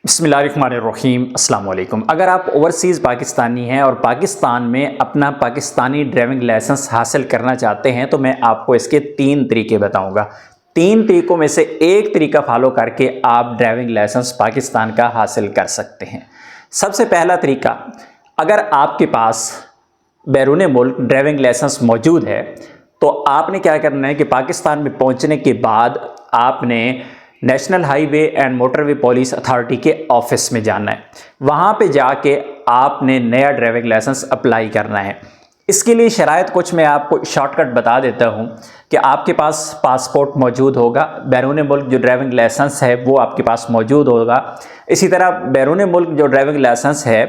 बिस्मिल्लाहिर्रहमानिर्रहीम अस्सलाम वालेकुम। अगर आप ओवरसीज़ पाकिस्तानी हैं और पाकिस्तान में अपना पाकिस्तानी ड्राइविंग लाइसेंस हासिल करना चाहते हैं तो मैं आपको इसके 3 तरीके बताऊंगा। 3 तरीकों में से एक तरीका फॉलो करके आप ड्राइविंग लाइसेंस पाकिस्तान का हासिल कर सकते हैं। सबसे पहला तरीका, अगर आपके पास बैरून मुल्क ड्राइविंग लाइसेंस मौजूद है तो आपने क्या करना है कि पाकिस्तान में पहुंचने के बाद आपने national highway and motorway police authority के ऑफिस में जाना है। वहाँ पे जाके आपने नया ड्राइविंग लाइसेंस अप्लाई करना है। इसके लिए शराइत कुछ मैं आपको शॉर्टकट बता देता हूँ कि आपके पास पासपोर्ट मौजूद होगा, बैरून मुल्क जो ड्राइविंग लाइसेंस है वो आपके पास मौजूद होगा। इसी तरह बैरून मुल्क जो ड्राइविंग लाइसेंस है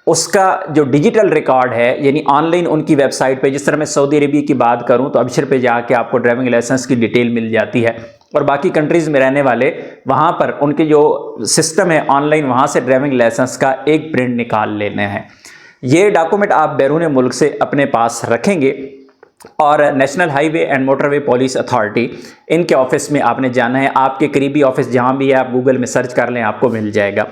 उसका जो डिजिटल रिकॉर्ड है, यानी ऑनलाइन उनकी वेबसाइट पे, जिस तरह मैं सऊदी अरबिया की बात करूं तो अबशर पे जाके आपको ड्राइविंग लाइसेंस की डिटेल मिल जाती है और बाकी कंट्रीज़ में रहने वाले वहां पर उनके जो सिस्टम है ऑनलाइन, वहां से ड्राइविंग लाइसेंस का एक प्रिंट निकाल लेने हैं। ये डॉक्यूमेंट आप बैरून मुल्क से अपने पास रखेंगे और national highway and motorway police authority इनके ऑफिस में आपने जाना है। आपके करीबी ऑफिस जहां भी है आप गूगल में सर्च कर लें, आपको मिल जाएगा।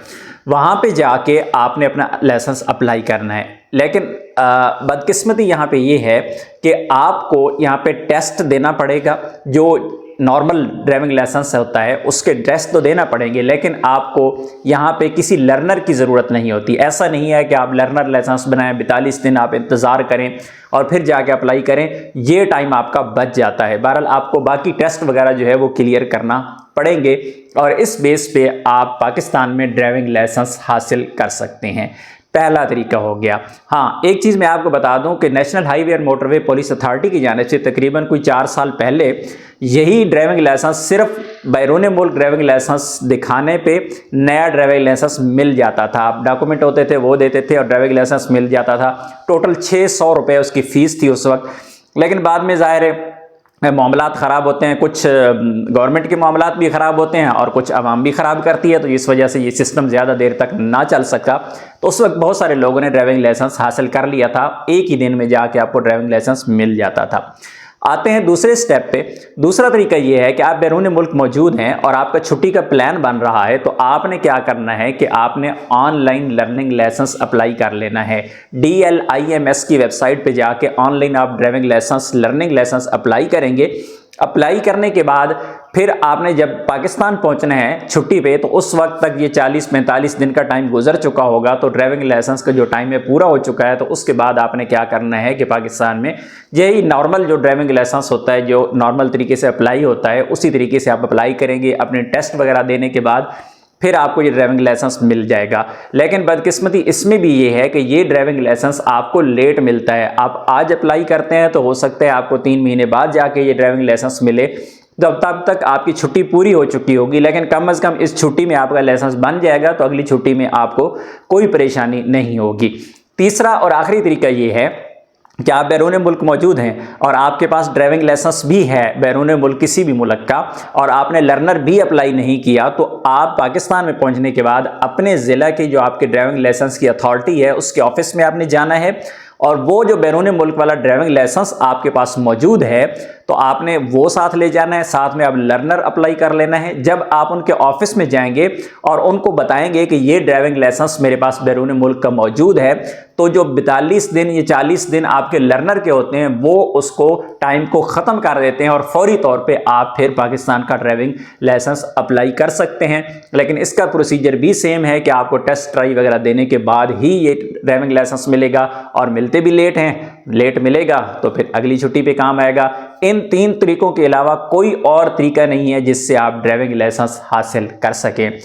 वहाँ पे जाके आपने अपना लाइसेंस अप्लाई करना है। लेकिन बदकिस्मती यहाँ पे ये है कि आपको यहाँ पे टेस्ट देना पड़ेगा। जो नॉर्मल ड्राइविंग लाइसेंस होता है उसके टेस्ट तो देना पड़ेंगे, लेकिन आपको यहाँ पे किसी लर्नर की ज़रूरत नहीं होती। ऐसा नहीं है कि आप लर्नर लाइसेंस बनाएं, 42 दिन आप इंतज़ार करें और फिर जाके अप्लाई करें, ये टाइम आपका बच जाता है। बहरहाल आपको बाकी टेस्ट वगैरह जो है वो क्लियर करना पड़ेंगे और इस बेस पे आप पाकिस्तान में ड्राइविंग लाइसेंस हासिल कर सकते हैं। पहला तरीका हो गया। हाँ, एक चीज़ मैं आपको बता दूं कि national highway and motorway police authority की जानिब से तकरीबन कोई 4 साल पहले यही ड्राइविंग लाइसेंस सिर्फ बैरून मुल्क ड्राइविंग लाइसेंस दिखाने पे नया ड्राइविंग लाइसेंस मिल जाता था। आप डॉक्यूमेंट होते थे वो देते थे और ड्राइविंग लाइसेंस मिल जाता था। टोटल 600 रुपये उसकी फ़ीस थी उस वक्त। लेकिन बाद में ज़ाहिर है मामलात ख़राब होते हैं, कुछ गवर्नमेंट के मामलात भी ख़राब होते हैं और कुछ आवाम भी ख़राब करती है, तो इस वजह से ये सिस्टम ज़्यादा देर तक ना चल सका। तो उस वक्त बहुत सारे लोगों ने ड्राइविंग लाइसेंस हासिल कर लिया था। एक ही दिन में जाके आपको ड्राइविंग लाइसेंस मिल जाता था। आते हैं दूसरे स्टेप पे। दूसरा तरीका ये है कि आप बैरून मुल्क मौजूद हैं और आपका छुट्टी का प्लान बन रहा है, तो आपने क्या करना है कि आपने ऑनलाइन लर्निंग लाइसेंस अप्लाई कर लेना है। DLIMS की वेबसाइट पे जाके ऑनलाइन आप driving licence learning licence apply करेंगे। अप्लाई करने के बाद फिर आपने जब पाकिस्तान पहुंचना है छुट्टी पे, तो उस वक्त तक ये 40-45 दिन का टाइम गुजर चुका होगा, तो ड्राइविंग लाइसेंस का जो टाइम है पूरा हो चुका है। तो उसके बाद आपने क्या करना है कि पाकिस्तान में यही नॉर्मल जो ड्राइविंग लाइसेंस होता है, जो नॉर्मल तरीके से अप्लाई होता है, उसी तरीके से आप अप्लाई करेंगे। अपने टेस्ट वगैरह देने के बाद फिर आपको ये ड्राइविंग लाइसेंस मिल जाएगा। लेकिन बदकिस्मती इसमें भी ये है कि ये ड्राइविंग लाइसेंस आपको लेट मिलता है। आप आज अप्लाई करते हैं तो हो सकता है आपको 3 महीने बाद जाके ये ड्राइविंग लाइसेंस मिले, तब तक आपकी छुट्टी पूरी हो चुकी होगी। लेकिन कम से कम इस छुट्टी में आपका लाइसेंस बन जाएगा, तो अगली छुट्टी में आपको कोई परेशानी नहीं होगी। तीसरा और आखिरी तरीका ये है कि आप बैरून मुल्क मौजूद हैं और आपके पास ड्राइविंग लाइसेंस भी है बैरून मुल्क किसी भी मुल्क का, और आपने लर्नर भी अप्लाई नहीं किया, तो आप पाकिस्तान में पहुंचने के बाद अपने ज़िला की जो आपके ड्राइविंग लाइसेंस की अथॉरिटी है उसके ऑफिस में आपने जाना है और वो जो बैरून मुल्क वाला ड्राइविंग लाइसेंस आपके पास मौजूद है तो आपने वो साथ ले जाना है। साथ में आप लर्नर अप्लाई कर लेना है। जब आप उनके ऑफिस में जाएंगे और उनको बताएंगे कि ये ड्राइविंग लाइसेंस मेरे पास बैरून मुल्क का मौजूद है, तो जो 42 दिन या 40 दिन आपके लर्नर के होते हैं वो उसको टाइम को ख़त्म कर देते हैं और फौरी तौर पे आप फिर पाकिस्तान का ड्राइविंग लाइसेंस अप्लाई कर सकते हैं। लेकिन इसका प्रोसीजर भी सेम है कि आपको टेस्ट ट्राई वगैरह देने के बाद ही ये ड्राइविंग लाइसेंस मिलेगा, और मिलते भी लेट हैं, लेट मिलेगा तो फिर अगली छुट्टी पे काम आएगा। इन 3 तरीकों के अलावा कोई और तरीका नहीं है जिससे आप ड्राइविंग लाइसेंस हासिल कर सकें।